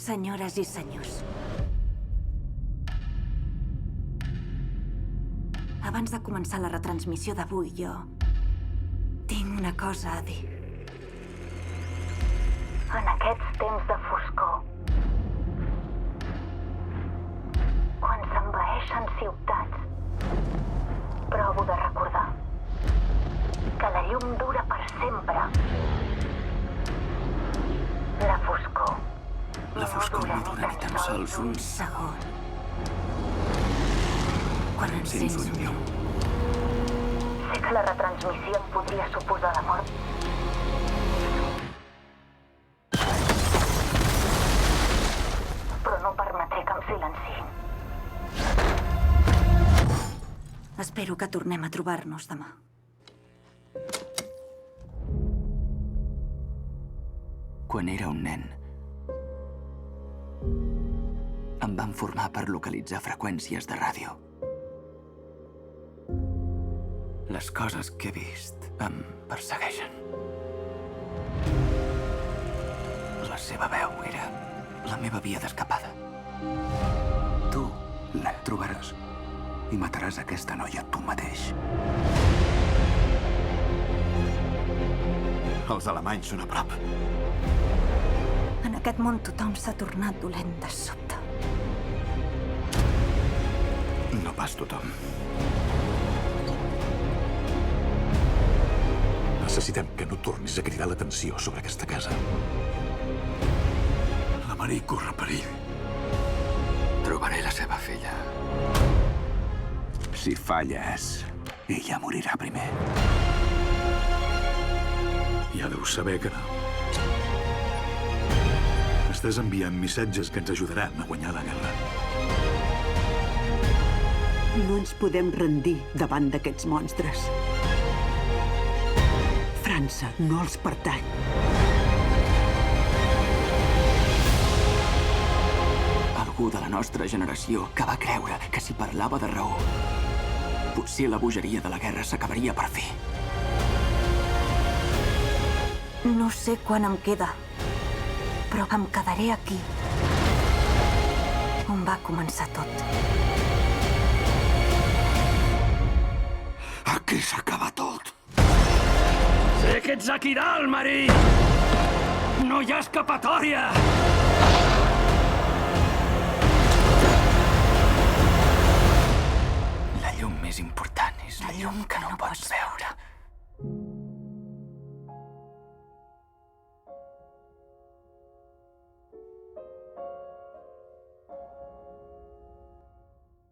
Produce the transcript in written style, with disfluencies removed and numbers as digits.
Senyores i senyors. Abans de començar la retransmissió d'avui, jo tinc una cosa a dir. En aquests temps de foscor, quan s'envaeixen ciutats, provo de recordar que la llum dura per sempre. La foscor no dura ni tan sols un segon. Quan encens un llum. Sé que la retransmissió em podria suposar la mort. Però no permetré que em silenciïn. Espero que tornem a trobar-nos demà. Quan era un nen, em van formar per localitzar freqüències de ràdio. Les coses que he vist em persegueixen. La seva veu era la meva via d'escapada. Tu la trobaràs i mataràs aquesta noia tu mateix. Els alemanys són a prop. En aquest món tothom s'ha tornat dolent de sobte. No pas tothom. Necessitem que no tornis a cridar l'atenció sobre aquesta casa. La Marie corre perill. Trobaré la seva filla. Si falles, ella morirà primer. Ja deus saber que no. Estàs enviant missatges que ens ajudaran a guanyar la guerra. No ens podem rendir davant d'aquests monstres. França no els pertany. Algú de la nostra generació que va creure que si parlava de raó, potser la bogeria de la guerra s'acabaria per fi. No sé quan em queda, però em quedaré aquí, on va començar tot. Aquí s'acaba tot. Sé que ets aquí dalt, Marie! No hi ha escapatòria! La llum més important és la llum que no pots veure.